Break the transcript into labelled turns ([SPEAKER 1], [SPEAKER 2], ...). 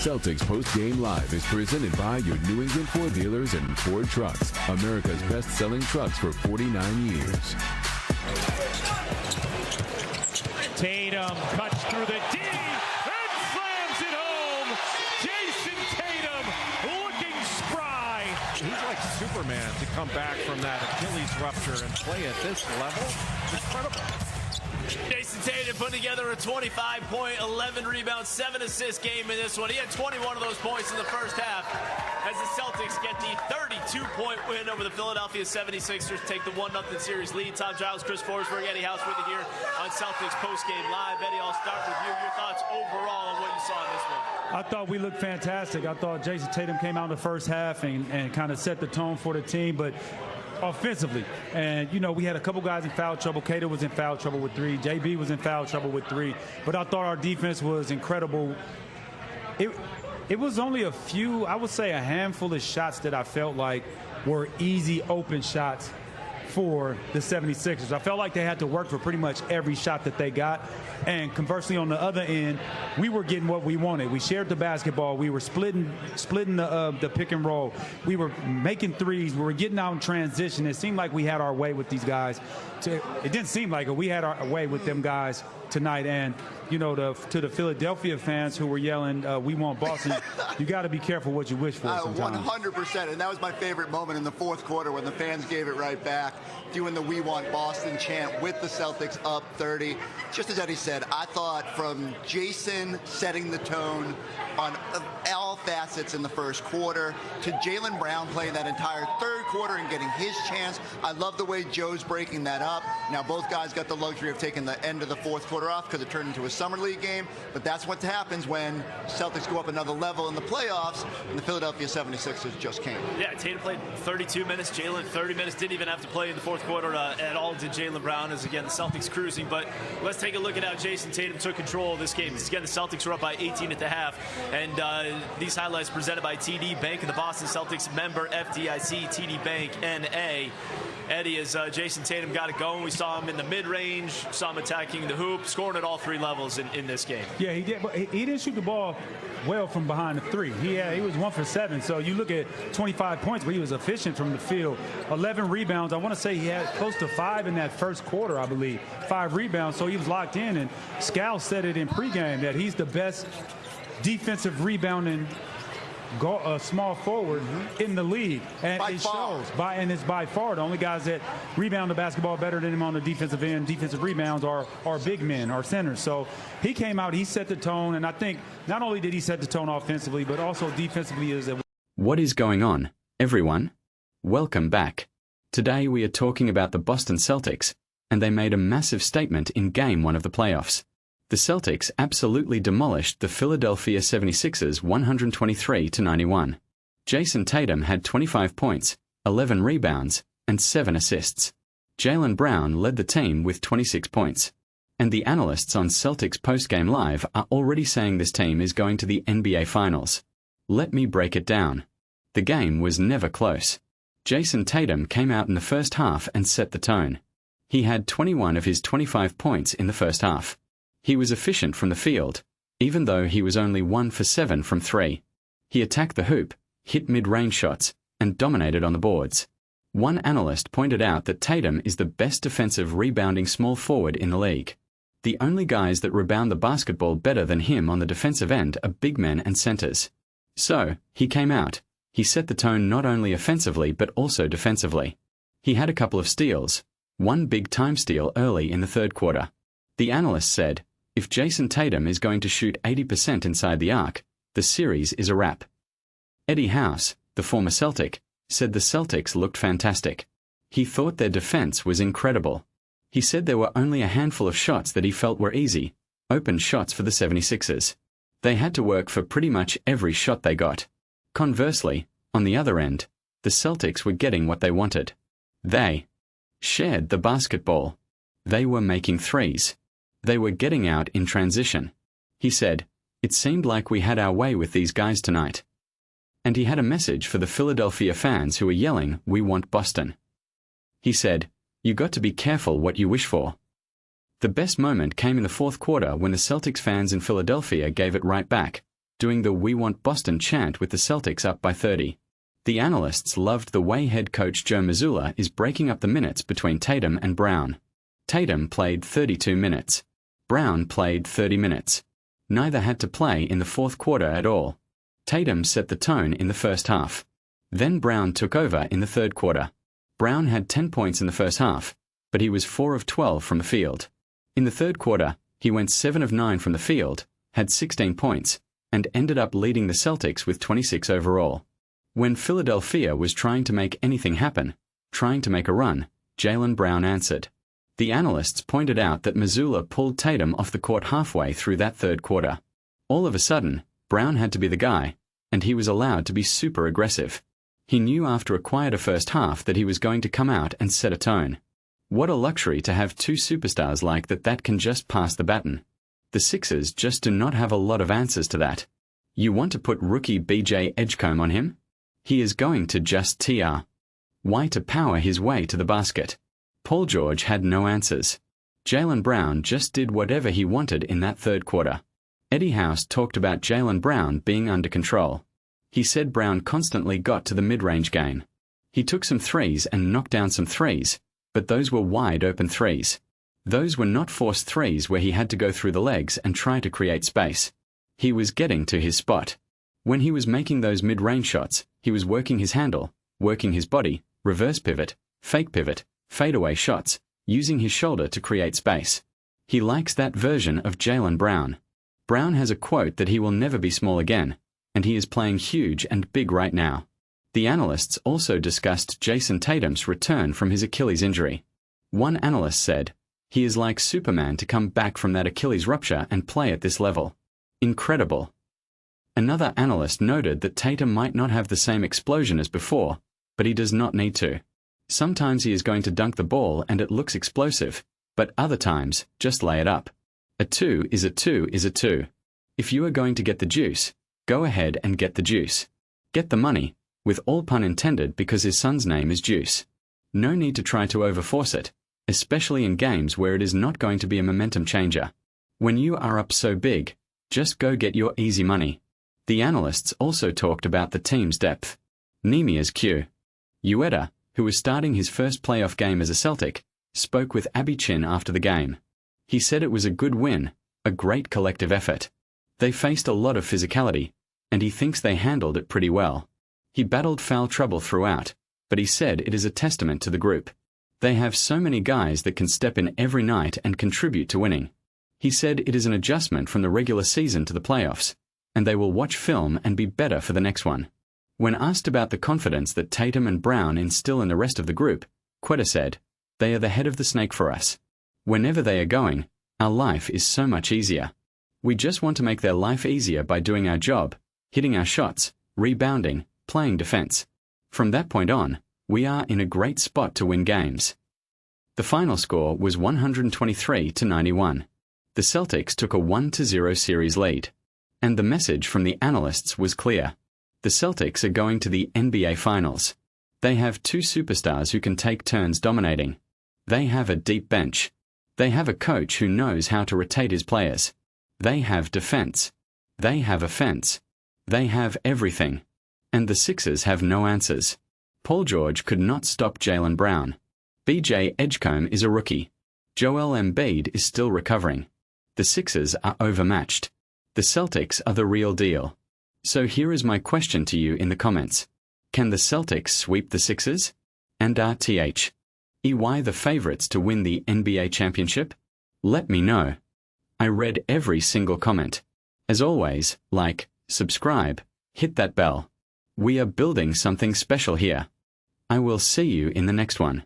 [SPEAKER 1] Celtics Post-Game Live is presented by your New England Ford dealers and Ford Trucks, America's best-selling trucks for 49 years.
[SPEAKER 2] Tatum cuts through the D and slams it home. Jason Tatum looking spry.
[SPEAKER 3] He's like Superman to come back from that Achilles rupture and play at this level. Incredible.
[SPEAKER 4] Jason Tatum put together a 25-point, 11 rebound, 7 assist game in this one. He had 21 of those points in the first half as the Celtics get the 32-point win over the Philadelphia 76ers, take the 1-0 series lead. Tom Giles, Chris Forsberg, Eddie House with you here on Celtics Postgame Live. Eddie, I'll start with you. Your thoughts overall on what you saw in this one?
[SPEAKER 5] I thought we looked fantastic. I thought Jason Tatum came out in the first half and kind of set the tone for the team, but offensively. And, you know, we had a couple guys in foul trouble. Kato was in foul trouble with 3. JB was in foul trouble with 3. But I thought our defense was incredible. It was only a few, I would say a handful of shots that I felt like were easy open shots for the 76ers. I felt like they had to work for pretty much every shot that they got. And conversely, on the other end, we were getting what we wanted. We shared the basketball. We were splitting the pick and roll. We were making threes. We were getting out in transition. It seemed like we had our way with these guys. It didn't seem like it. We had our way with them guys tonight. And, you know, to the Philadelphia fans who were yelling, we want Boston, you got to be careful what you wish for sometimes.
[SPEAKER 6] 100%. And that was my favorite moment in the fourth quarter when the fans gave it right back, doing the "We Want Boston" chant with the Celtics up 30. Just as Eddie said, I thought from Jason setting the tone on all facets in the first quarter to Jaylen Brown playing that entire third quarter and getting his chance. I love the way Joe's breaking that up. Now, both guys got the luxury of taking the end of the fourth quarter off because it turned into a summer league game, but that's what happens when Celtics go up another level in the playoffs, and the Philadelphia 76ers just came.
[SPEAKER 4] Yeah, Tatum played 32 minutes, Jaylen 30 minutes, didn't even have to play in the fourth quarter at all, did Jaylen Brown, as again the Celtics cruising. But let's take a look at how Jason Tatum took control of this game. Again, the Celtics were up by 18 at the half, and these highlights presented by TD Bank and the Boston Celtics member FDIC, TD Bank NA. Eddie, as Jason Tatum got it going, we saw him in the mid-range, saw him attacking the hoop, scoring at all 3 levels in this game.
[SPEAKER 5] Yeah, he did, but he didn't shoot the ball well from behind the 3. He was 1 for 7, so you look at 25 points, but he was efficient from the field. 11 rebounds. I want to say he had close to 5 in that first quarter, I believe. 5 rebounds, so he was locked in, and Scal said it in pregame that he's the best defensive rebounding small forward in the league, and it shows. And it's by far the only guys that rebound the basketball better than him on the defensive end. Defensive rebounds are big men, are centers. So he came out, he set the tone, and I think not only did he set the tone offensively, but also defensively.
[SPEAKER 7] What is going on, everyone? Welcome back. Today we are talking about the Boston Celtics, and they made a massive statement in Game 1 of the playoffs. The Celtics absolutely demolished the Philadelphia 76ers 123-91. Jason Tatum had 25 points, 11 rebounds, and 7 assists. Jaylen Brown led the team with 26 points. And the analysts on Celtics Postgame Live are already saying this team is going to the NBA Finals. Let me break it down. The game was never close. Jason Tatum came out in the first half and set the tone. He had 21 of his 25 points in the first half. He was efficient from the field, even though he was only 1 for 7 from 3. He attacked the hoop, hit mid-range shots, and dominated on the boards. One analyst pointed out that Tatum is the best defensive rebounding small forward in the league. The only guys that rebound the basketball better than him on the defensive end are big men and centers. So, he came out. He set the tone not only offensively but also defensively. He had a couple of steals, one big time steal early in the third quarter. The analyst said, if Jason Tatum is going to shoot 80% inside the arc, the series is a wrap. Eddie House, the former Celtic, said the Celtics looked fantastic. He thought their defense was incredible. He said there were only a handful of shots that he felt were easy, open shots for the 76ers. They had to work for pretty much every shot they got. Conversely, on the other end, the Celtics were getting what they wanted. They shared the basketball. They were making threes. They were getting out in transition. He said, it seemed like we had our way with these guys tonight. And he had a message for the Philadelphia fans who were yelling, we want Boston. He said, you got to be careful what you wish for. The best moment came in the fourth quarter when the Celtics fans in Philadelphia gave it right back, doing the "We Want Boston" chant with the Celtics up by 30. The analysts loved the way head coach Joe Mazzulla is breaking up the minutes between Tatum and Brown. Tatum played 32 minutes. Brown played 30 minutes. Neither had to play in the fourth quarter at all. Tatum set the tone in the first half. Then Brown took over in the third quarter. Brown had 10 points in the first half, but he was 4 of 12 from the field. In the third quarter, he went 7 of 9 from the field, had 16 points, and ended up leading the Celtics with 26 overall. When Philadelphia was trying to make anything happen, trying to make a run, Jaylen Brown answered. The analysts pointed out that Mazzulla pulled Tatum off the court halfway through that third quarter. All of a sudden, Brown had to be the guy, and he was allowed to be super aggressive. He knew after a quieter first half that he was going to come out and set a tone. What a luxury to have two superstars like that can just pass the baton. The Sixers just do not have a lot of answers to that. You want to put rookie BJ Edgecombe on him? He is going to just Why to power his way to the basket? Paul George had no answers. Jaylen Brown just did whatever he wanted in that third quarter. Eddie House talked about Jaylen Brown being under control. He said Brown constantly got to the mid-range game. He took some threes and knocked down some threes, but those were wide-open threes. Those were not forced threes where he had to go through the legs and try to create space. He was getting to his spot. When he was making those mid-range shots, he was working his handle, working his body, reverse pivot, fake pivot, fadeaway shots, using his shoulder to create space. He likes that version of Jaylen Brown. Brown has a quote that he will never be small again, and he is playing huge and big right now. The analysts also discussed Jason Tatum's return from his Achilles injury. One analyst said, "He is like Superman to come back from that Achilles rupture and play at this level. Incredible." Another analyst noted that Tatum might not have the same explosion as before, but he does not need to. Sometimes he is going to dunk the ball and it looks explosive, but other times, just lay it up. A 2 is a 2 is a 2. If you are going to get the juice, go ahead and get the juice. Get the money, with all pun intended because his son's name is Juice. No need to try to overforce it, especially in games where it is not going to be a momentum changer. When you are up so big, just go get your easy money. The analysts also talked about the team's depth. Nemia's Q. Ueda, who was starting his first playoff game as a Celtic, spoke with Abby Chin after the game. He said it was a good win, a great collective effort. They faced a lot of physicality, and he thinks they handled it pretty well. He battled foul trouble throughout, but he said it is a testament to the group. They have so many guys that can step in every night and contribute to winning. He said it is an adjustment from the regular season to the playoffs, and they will watch film and be better for the next one. When asked about the confidence that Tatum and Brown instill in the rest of the group, Quetta said, "They are the head of the snake for us. Whenever they are going, our life is so much easier. We just want to make their life easier by doing our job, hitting our shots, rebounding, playing defense. From that point on, we are in a great spot to win games." The final score was 123-91. The Celtics took a 1-0 series lead. And the message from the analysts was clear. The Celtics are going to the NBA Finals. They have two superstars who can take turns dominating. They have a deep bench. They have a coach who knows how to rotate his players. They have defense. They have offense. They have everything. And the Sixers have no answers. Paul George could not stop Jaylen Brown. BJ Edgecombe is a rookie. Joel Embiid is still recovering. The Sixers are overmatched. The Celtics are the real deal. So here is my question to you in the comments. Can the Celtics sweep the Sixers? And are EY the favorites to win the NBA championship? Let me know. I read every single comment. As always, like, subscribe, hit that bell. We are building something special here. I will see you in the next one.